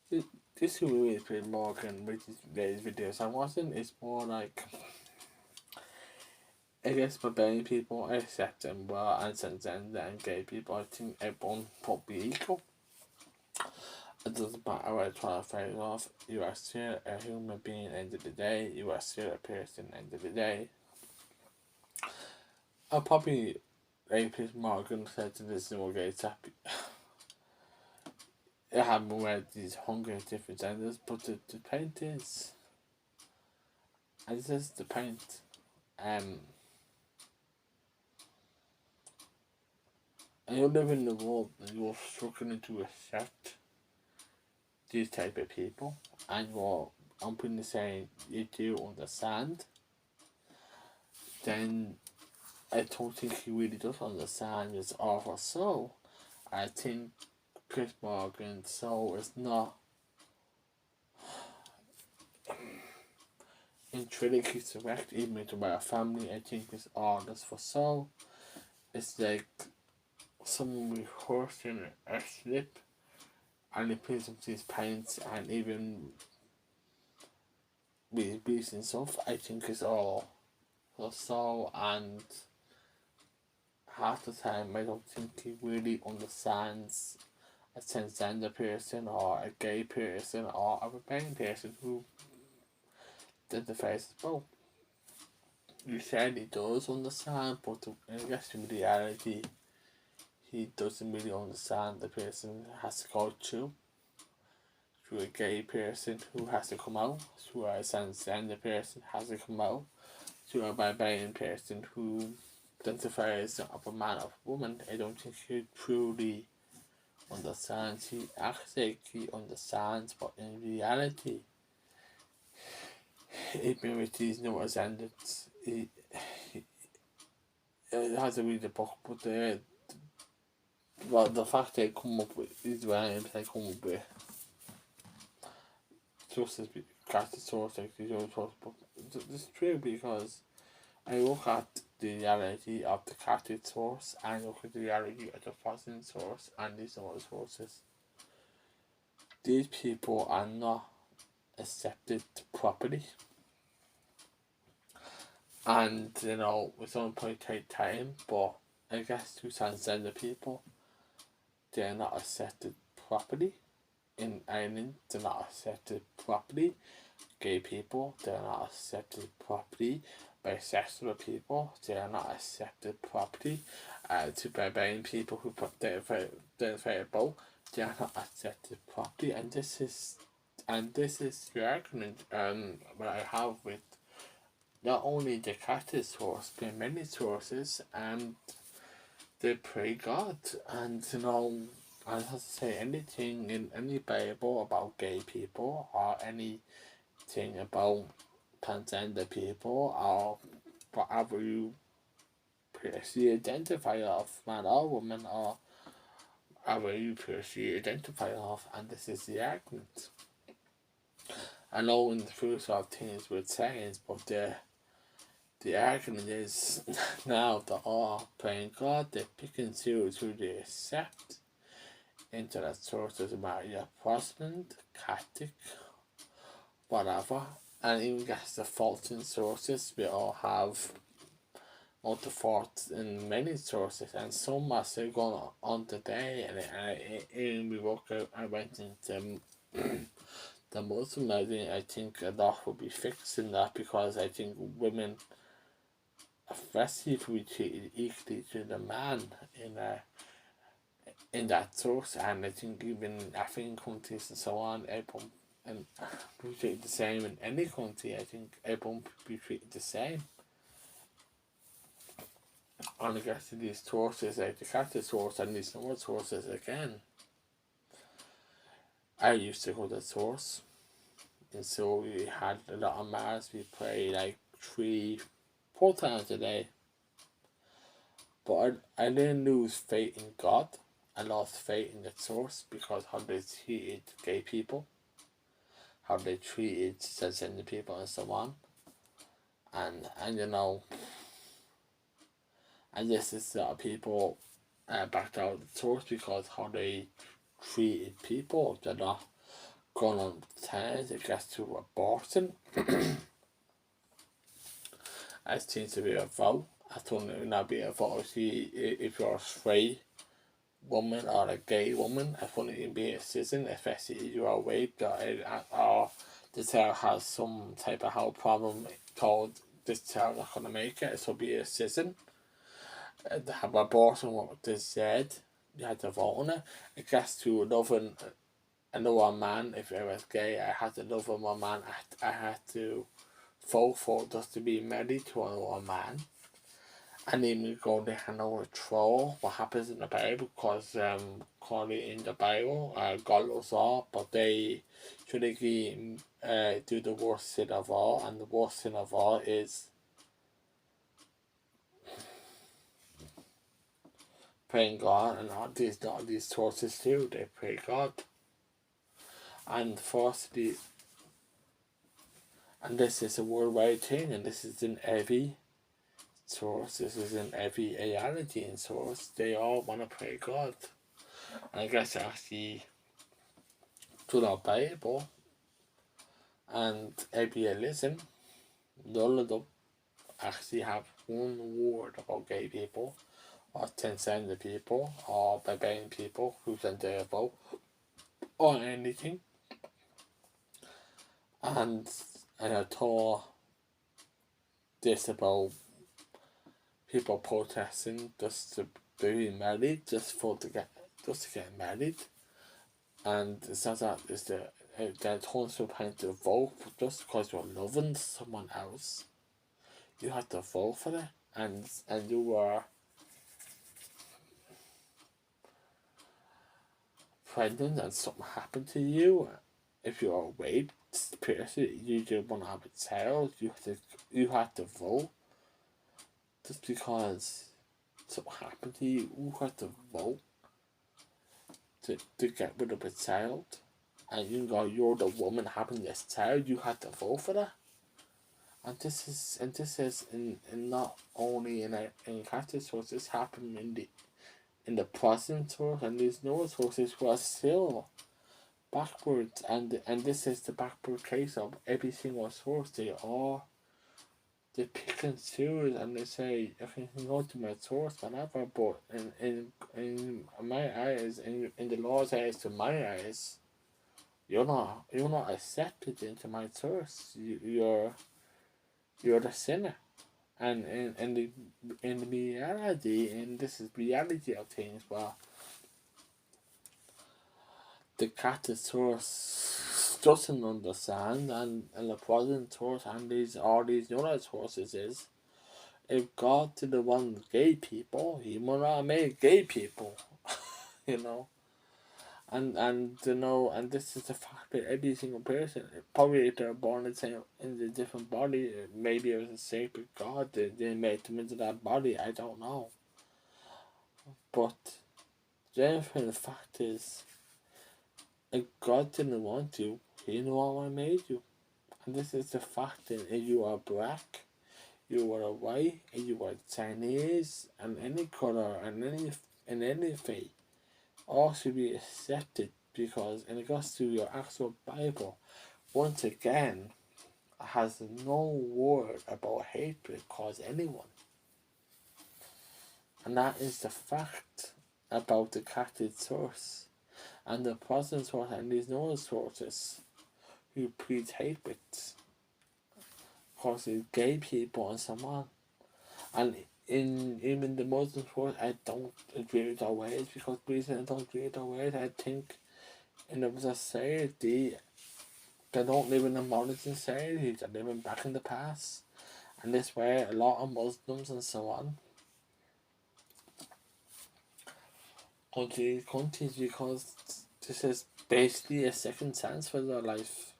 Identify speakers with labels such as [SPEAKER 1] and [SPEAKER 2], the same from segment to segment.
[SPEAKER 1] This this movie is pretty more than today's videos I'm watching. It's more like, I guess, barbarian people, I accept them well, and transgender and gay people, I think everyone probably equal. It doesn't matter what I try to fight off. You are still a human being. End of the day, you are still a person. End of the day, I'll probably rapist Morgan said to this new gay happy. I haven't read these hungry different genders, but the point is, and this is the point. Um, and you live in the world and you're struggling to accept these type of people, and you're openly saying you do understand, then I don't think he really does understand his awful soul. I think Chris Morgan's soul is not intrinsically correct, even to my family. I think it's all just for soul. It's like someone rehearsing a slip and he plays up these paints and even with beats and stuff. I think it's all for soul, and half the time I don't think he really understands a transgender person or a gay person or a rebellion person who did the face as both. You said he does understand, but I guess in reality, he doesn't really understand the person has to go through a gay person who has to come out, through a transgender person has to come out, through a barbarian person who identifies as a man or a woman. I don't think he truly understands. He acts like he understands, but in reality, even with these new standards, he has to read the book, but well, the fact they come up with is when they come up with just as cast source like these other source, but it's true because I look at the reality of the casted source and look at the reality of the fossil source and these other sources. These people are not accepted properly, and it's only probably take time, but I guess to transgender people, they're not accepted properly. In Ireland, they're not accepted properly. Gay people, they're not accepted properly. Bisexual people, they are not accepted properly. To barbarian people who identify both, they are not accepted properly. And this is the argument what I have with not only the Catholic source, but many sources, and they pray God. And I have to say anything in any Bible about gay people or anything about transgender people or whatever you personally identify of, man or woman, or however you personally identify of, and this is the argument. I know in the first of things with science, but the argument is now they're all praying God, they pick and choose who they accept into that source. Doesn't matter, you're Protestant, Catholic, whatever. And even gets the faults in sources, we all have multiple faults in many sources, and some are still going on today. And in we work out, I went into the Muslim. I think a lot will be fixed in that, because I think women, especially if we treated equally to the man in that source, and I think even African countries and so on, everyone and be treated the same in any country. I think everyone be treated the same. And I guess these sources, like the Catholic source and these other sources again, I used to go to the source, and so we had a lot of mass. We prayed like 3, 4 times a day. But I didn't lose faith in God. I lost faith in the source, because how they treated gay people, how they treated transgender people, and so on. And and this is people backed out of the source because how they treated people. They're not going on tennis, it gets to abortion. It seems to be a vote. I don't know not be a vote if you're a straight woman or a gay woman. I don't even be a citizen, especially if you are raped or the child has some type of health problem told this child not gonna make it, so be a citizen. To have abortion what they said, you had to vote on it. It gets to another man, if I was gay, I had to love another man, I had to vote for just to be married to another man. And then we go to another troll what happens in the Bible, because currently in the Bible, God loves all, but they should do the worst sin of all, and the worst sin of all is praying God, and all these sources too, they pray God. And firstly, and this is a worldwide thing, and this is in every source, this is in every reality in source, they all want to pray God. And I guess actually to the Bible and every religion, none of them actually have one word about gay people or transgender people or barbarian people who's in their vote or anything. And I told this about people protesting just to be married, just to get married, and it's not that it's the tons of time to vote just because you're loving someone else. You have to vote for it, and you are pregnant and something happened to you. If you're a raped person, you just want to have a child. You have to vote. Just because something happened to you, you have to vote to get rid of a child. And you're the woman having this child, you have to vote for that. And this is in not only in Catholic sources, this happened in the Protestant source, and these Northern sources who are still backwards, and this is the backward case of every single source. They pick and choose, and they say you can go to my source whenever, but in my eyes, in the Lord's eyes, to my eyes, you're not accepted into my source. You're the sinner, and in the reality, and this is reality of things, but the Catholic source doesn't understand, and the Protestant source and all these other sources is, if God didn't want gay people, He would not make gay people, you know. And this is the fact that every single person, probably if they're born in a different body, maybe it was a sacred God that they made them into that body. I don't know. But the fact is, if God didn't want you, He knew how I made you. And this is the fact that if you are black, you are white, and you are Chinese, and any color, and any faith, all should be accepted, because in regards to your actual Bible, once again, has no word about hatred towards anyone. And that is the fact about the Catholic source. And the Protestant source and these Northern sources who preach hatred towards gay people and so on. And even the Muslim source, I don't agree with their ways, because the reason I don't agree with their ways, I think in a society, they don't live in a modern society, they're living back in the past. And this way, a lot of Muslims and so on go to these countries because this is basically a second chance for their life.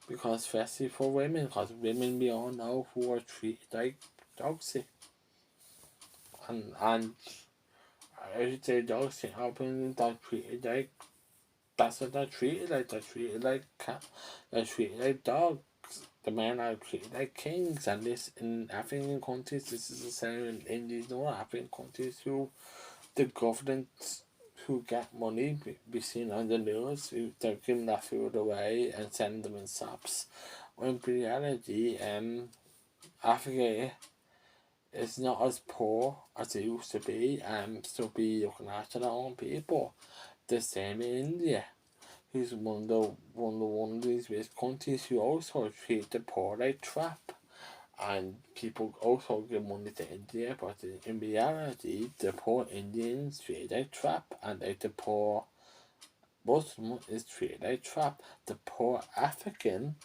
[SPEAKER 1] Because especially for women, because women we all know who are treated like dogs. And I should say dogs, how women are treated like, that's what they're treated like. They're treated like cat. They're treated like dogs. The men are treated like kings, and this in African countries, this is the same in these North African countries who the government who get money be seen on the news, who they're giving that food away and sending them in shops. When in reality, Africa is not as poor as it used to be, still be looking after their own people. The same in India, who's one of these rich countries who also treat the poor like trap. And people also give money to India, but in reality, the poor Indians treat like trap, and like the poor Muslim is treated like trap. The poor African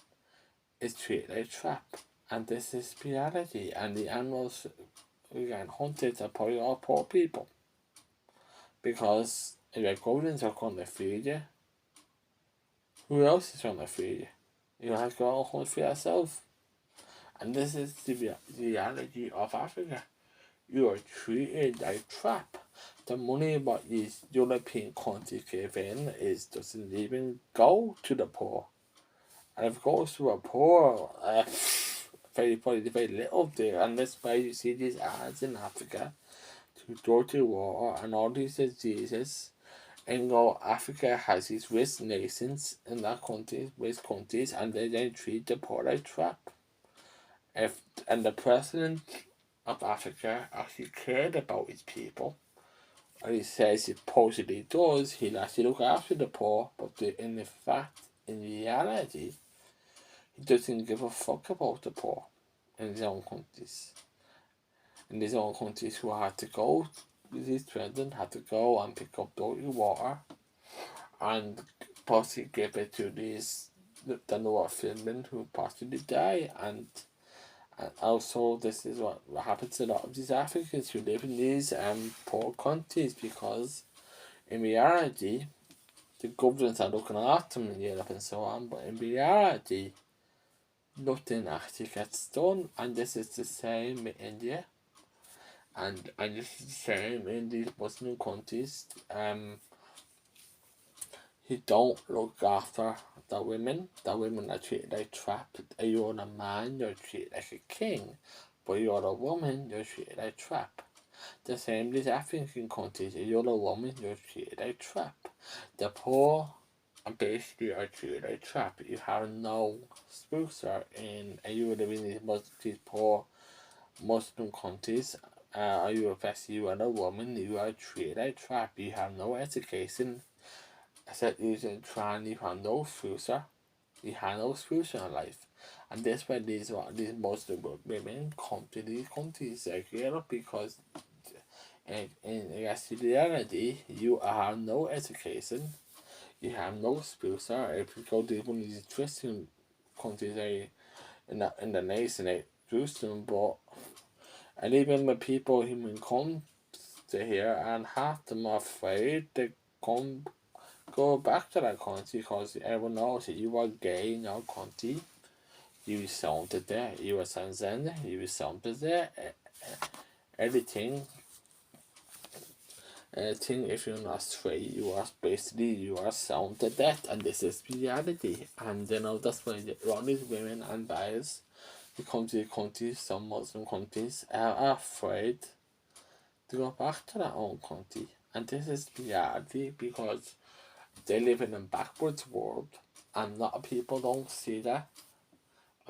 [SPEAKER 1] is treated like trap, and this is reality. And the animals we get hunted are probably all poor people, because if your goblins are going to feed you, who else is going to feed you? You have to go hunt for yourself. And this is the reality of Africa. You are treated like trap. The money what these European countries give in doesn't even go to the poor. And if it goes to a poor, very little there. And that's why you see these ads in Africa to dirty water and all these diseases. And Africa has these rich nations in that country, rich countries, and they then treat the poor like trap. And the president of Africa actually cared about his people, and he says he supposedly does, he'll actually look after the poor, but in reality, he doesn't give a fuck about the poor in his own countries. In his own countries who had to go, these children had to go and pick up dirty water and possibly give it to these the Noah Finland who possibly die. And also, this is what happens to a lot of these Africans who live in these poor countries, because in reality, the governments are looking after them in Europe and so on, but in reality, nothing actually gets done. And this is the same in India, and this is the same in these Muslim countries. Who don't look after the women. The women are treated like trap. You're a man, you're treated like a king. But you're a woman, you're treated like trap. The same these African countries. You're a woman, you're treated like trap. The poor basically are treated like trap. You have no sponsor in you live in these poor Muslim countries. Especially you are a woman, you are treated like trap. You have no education. I said using trying you have no future. You have no future in life. And that's why these Muslim women come to these countries like Europe, because in reality you have no education, you have no future. If you go to one of these Christian countries in the nation like Jerusalem, but and even when people even come to here, and half them are afraid to go back to that country, because everyone knows that you are gay in your country. You sounded there, you were transgender, you sounded there, everything. If you're not straight, you are sounded death, and this is reality. And that's why all these women and guys who come to the countries, some Muslim countries, are afraid to go back to their own country. And this is reality, because they live in a backwards world, and a lot of people don't see that.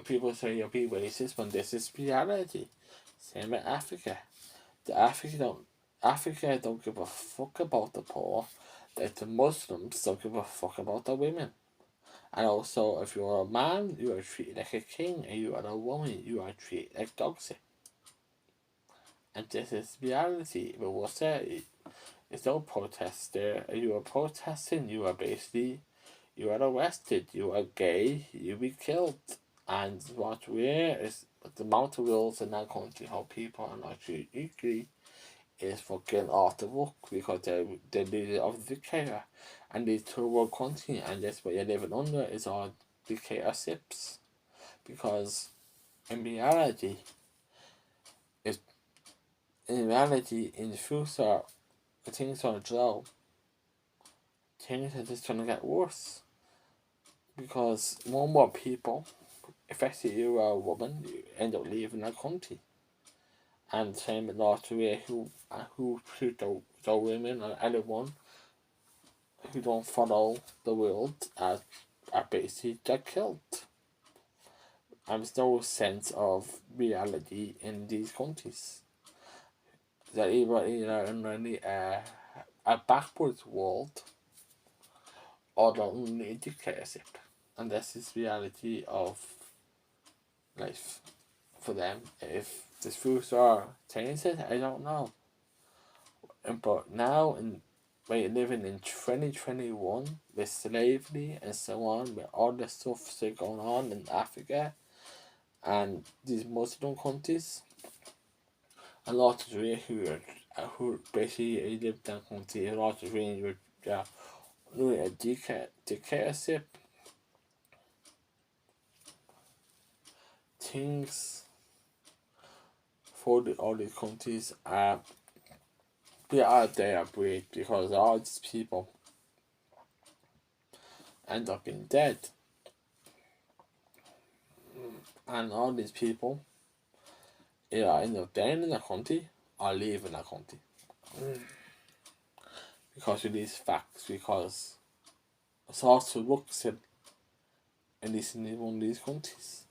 [SPEAKER 1] People say you'll be racist when this is reality. Same with Africa. Africa don't give a fuck about the poor. That the Muslims don't give a fuck about the women. And also, if you're a man, you are treated like a king, and you are a woman, you are treated like dogs. And this is reality. But what's that? It's no protest there. You are protesting, you are arrested, you are gay, you be killed. And what is the amount of rules in that country, how people are not treated equally, is fucking off the book, because they lead of the dictator. And these two world country, and that's what you're living under, is all dictatorships. Because in reality, in the future, things are slow. Things are just going to get worse. Because more and more people, especially you are a woman, you end up leaving the country. And same with North Korea, who treat the women or anyone who don't follow the world are basically get killed. There's no sense of reality in these countries. They're either in really a backwards world or they're only a dictatorship. And this is reality of life for them. If the future changes, I don't know. But now, we're living in 2021 with slavery and so on, with all the stuff that's going on in Africa and these Muslim countries, a lot of who basically live in that country, a lot of really doing a dictatorship. Things for all these countries are they are great because all these people end up being dead, and all these people either end up dying in the country or leaving the country because of these facts. Because it's also looks in one of these countries.